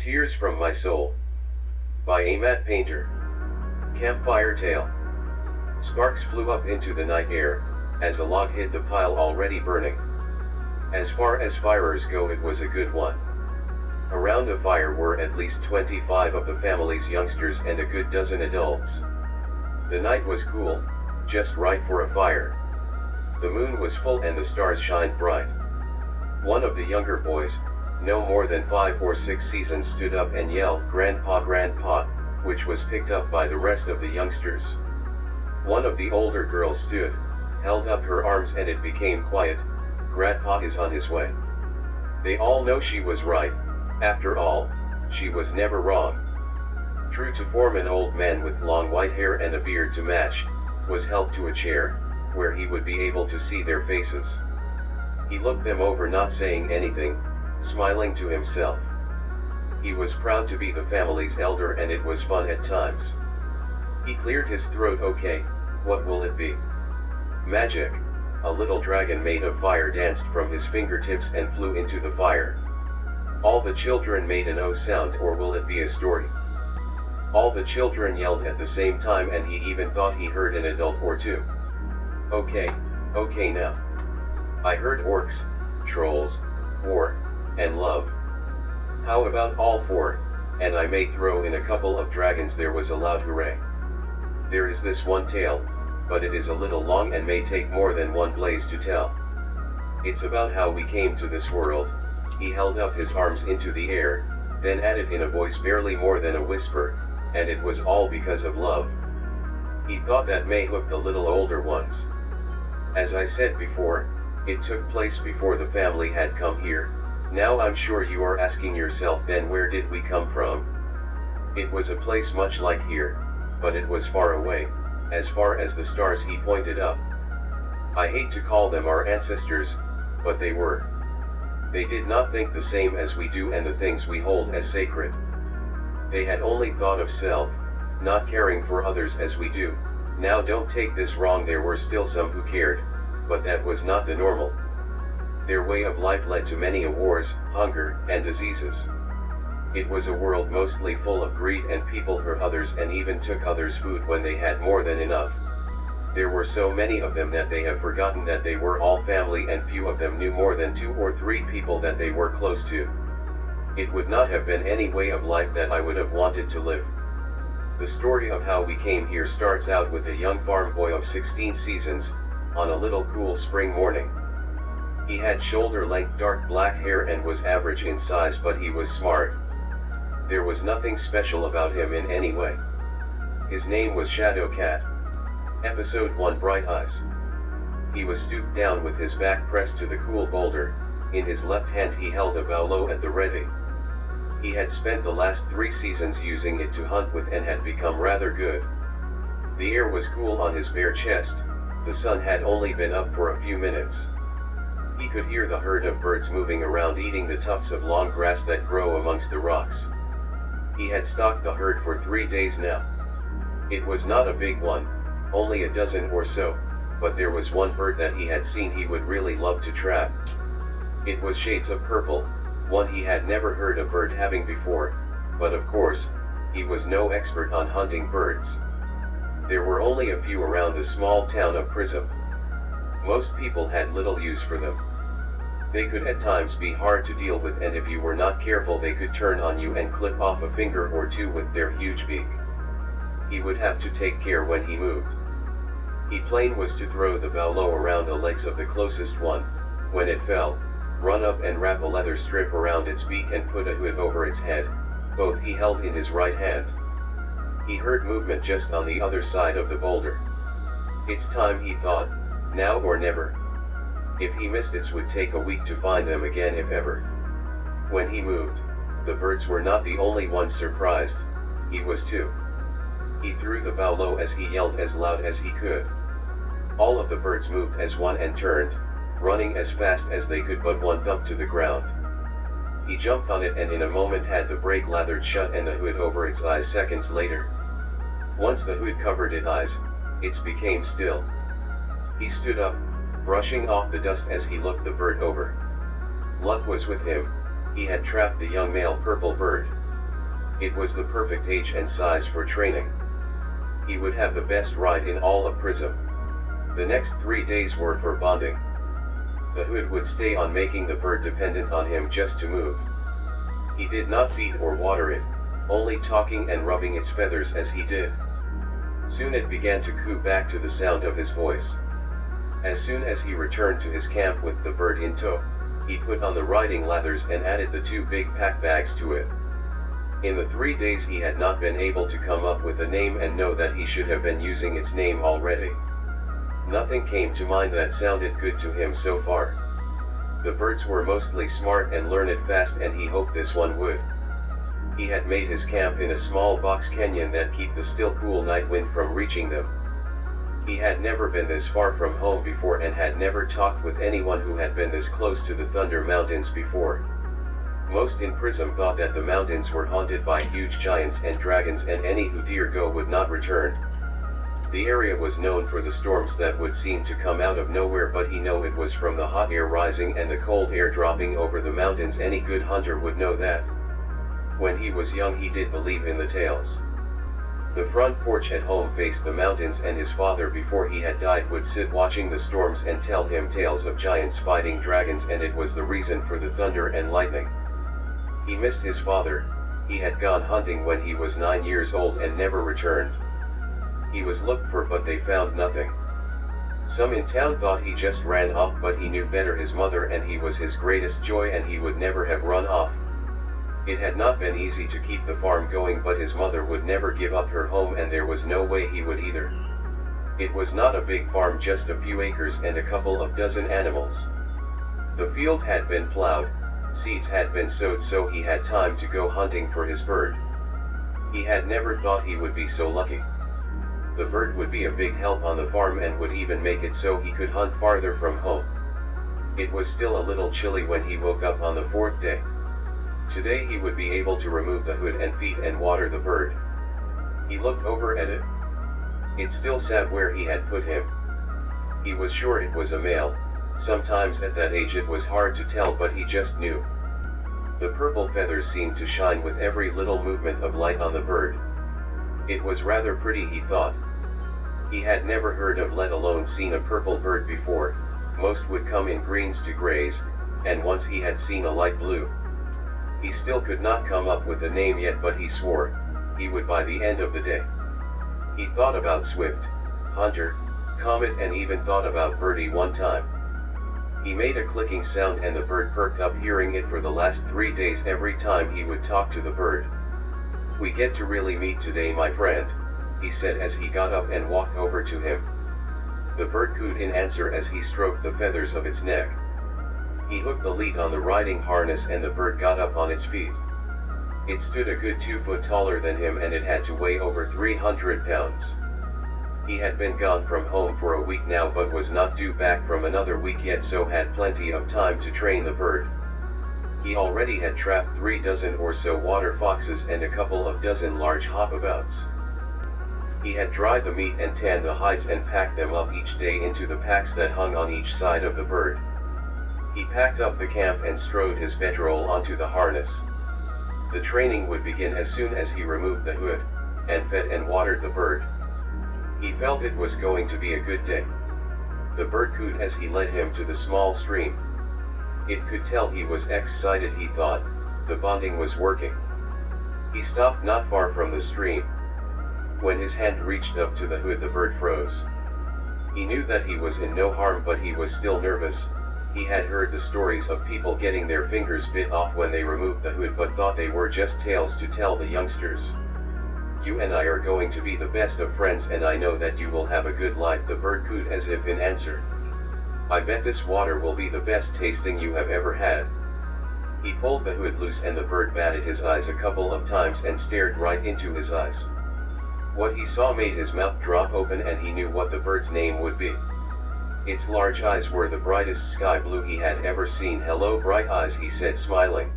Tears from My Soul, by a matte painter. Campfire Tale. Sparks flew up into the night air, as a log hit the pile already burning. As far as firers go, it was a good one. Around the fire were at least 25 of the family's youngsters and a good dozen adults. The night was cool, just right for a fire. The moon was full and the stars shined bright. One of the younger boys, no more than 5 or 6 seasons, stood up and yelled, "Grandpa, Grandpa," which was picked up by the rest of the youngsters. One of the older girls stood, held up her arms, and it became quiet. "Grandpa is on his way." They all know she was right. After all, she was never wrong. True to form, an old man with long white hair and a beard to match, was helped to a chair, where he would be able to see their faces. He looked them over, not saying anything, smiling to himself. He was proud to be the family's elder, and it was fun at times. He cleared his throat. "Okay, what will it be?" "Magic." A little dragon made of fire danced from his fingertips and flew into the fire. All the children made an "oh" sound. "Or will it be a story?" All the children yelled at the same time, and he even thought he heard an adult or two. "Okay, okay now. I heard orcs, trolls, war, and love. How about all 4, and I may throw in a couple of dragons?" There was a loud hooray. "There is this one tale, but it is a little long and may take more than one blaze to tell. It's about how we came to this world." He held up his arms into the air, then added in a voice barely more than a whisper, "And it was all because of love." He thought that may hook the little older ones. As I said before, it took place before the family had come here. Now I'm sure you are asking yourself, then where did we come from? It was a place much like here, but it was far away, as far as the stars. He pointed up. I hate to call them our ancestors, but they were. They did not think the same as we do and the things we hold as sacred. They had only thought of self, not caring for others as we do. Now don't take this wrong, there were still some who cared, but that was not the normal. Their way of life led to many wars, hunger, and diseases. It was a world mostly full of greed, and people hurt others and even took others' food when they had more than enough. There were so many of them that they have forgotten that they were all family, and few of them knew more than 2 or 3 people that they were close to. It would not have been any way of life that I would have wanted to live. The story of how we came here starts out with a young farm boy of 16 seasons, on a little cool spring morning. He had shoulder-length dark black hair and was average in size, but he was smart. There was nothing special about him in any way. His name was Shadowcat. Episode 1, Bright Eyes. He was stooped down with his back pressed to the cool boulder. In his left hand he held a bowlo at the ready. He had spent the last 3 seasons using it to hunt with and had become rather good. The air was cool on his bare chest. The sun had only been up for a few minutes. He could hear the herd of birds moving around, eating the tufts of long grass that grow amongst the rocks. He had stalked the herd for 3 days now. It was not a big one, only a dozen or so, but there was one bird that he had seen he would really love to trap. It was shades of purple, one he had never heard a bird having before, but of course, he was no expert on hunting birds. There were only a few around the small town of Prism. Most people had little use for them. They could at times be hard to deal with, and if you were not careful they could turn on you and clip off a finger or 2 with their huge beak. He would have to take care when he moved. His plan was to throw the bowlo around the legs of the closest one. When it fell, run up and wrap a leather strip around its beak and put a hood over its head. Both he held in his right hand. He heard movement just on the other side of the boulder. It's time, he thought, now or never. If he missed it would take a week to find them again, if ever. When he moved, the birds were not the only ones surprised. He was too. He threw the bowlo as he yelled as loud as he could. All of the birds moved as one and turned, running as fast as they could, but one thumped to the ground. He jumped on it and in a moment had the brake lathered shut and the hood over its eyes. Seconds later, once the hood covered its eyes, it became still. He stood up, brushing off the dust as he looked the bird over. Luck was with him, he had trapped the young male purple bird. It was the perfect age and size for training. He would have the best ride in all of Prism. The next 3 days were for bonding. The hood would stay on, making the bird dependent on him just to move. He did not feed or water it, only talking and rubbing its feathers as he did. Soon it began to coo back to the sound of his voice. As soon as he returned to his camp with the bird in tow, he put on the riding lathers and added the 2 big pack bags to it. In the 3 days he had not been able to come up with a name and know that he should have been using its name already. Nothing came to mind that sounded good to him so far. The birds were mostly smart and learned fast, and he hoped this one would. He had made his camp in a small box canyon that kept the still cool night wind from reaching them. He had never been this far from home before and had never talked with anyone who had been this close to the Thunder Mountains before. Most in Prism thought that the mountains were haunted by huge giants and dragons, and any who dare go would not return. The area was known for the storms that would seem to come out of nowhere, but he knew it was from the hot air rising and the cold air dropping over the mountains. Any good hunter would know that. When he was young he did believe in the tales. The front porch at home faced the mountains, and his father, before he had died, would sit watching the storms and tell him tales of giants fighting dragons, and it was the reason for the thunder and lightning. He missed his father. He had gone hunting when he was 9 years old and never returned. He was looked for, but they found nothing. Some in town thought he just ran off, but he knew better. His mother and he was his greatest joy, and he would never have run off. It had not been easy to keep the farm going, but his mother would never give up her home, and there was no way he would either. It was not a big farm, just a few acres and a couple of dozen animals. The field had been plowed, seeds had been sowed, so he had time to go hunting for his bird. He had never thought he would be so lucky. The bird would be a big help on the farm and would even make it so he could hunt farther from home. It was still a little chilly when he woke up on the 4th day. Today he would be able to remove the hood and feed and water the bird. He looked over at it. It still sat where he had put him. He was sure it was a male. Sometimes at that age it was hard to tell, but he just knew. The purple feathers seemed to shine with every little movement of light on the bird. It was rather pretty, he thought. He had never heard of, let alone seen, a purple bird before. Most would come in greens to grays, and once he had seen a light blue. He still could not come up with a name yet, but he swore he would by the end of the day. He thought about Swift, Hunter, Comet, and even thought about Birdie one time. He made a clicking sound and the bird perked up, hearing it for the last 3 days every time he would talk to the bird. "We get to really meet today, my friend," he said as he got up and walked over to him. The bird cooed in answer as he stroked the feathers of its neck. He hooked the lead on the riding harness and the bird got up on its feet. It stood a good 2 foot taller than him, and it had to weigh over 300 pounds. He had been gone from home for a week now, but was not due back from another week yet, so had plenty of time to train the bird. He already had trapped 3 dozen or so water foxes and a couple of dozen large hopabouts. He had dried the meat and tanned the hides and packed them up each day into the packs that hung on each side of the bird. He packed up the camp and strode his bedroll onto the harness. The training would begin as soon as he removed the hood, and fed and watered the bird. He felt it was going to be a good day. The bird cooed as he led him to the small stream. It could tell he was excited, he thought. The bonding was working. He stopped not far from the stream. When his hand reached up to the hood, the bird froze. He knew that he was in no harm, but he was still nervous. He had heard the stories of people getting their fingers bit off when they removed the hood, but thought they were just tales to tell the youngsters. "You and I are going to be the best of friends, and I know that you will have a good life," the bird cooed as if in answer. "I bet this water will be the best tasting you have ever had." He pulled the hood loose and the bird batted his eyes a couple of times and stared right into his eyes. What he saw made his mouth drop open, and he knew what the bird's name would be. Its large eyes were the brightest sky blue he had ever seen. "Hello, bright eyes," he said, smiling.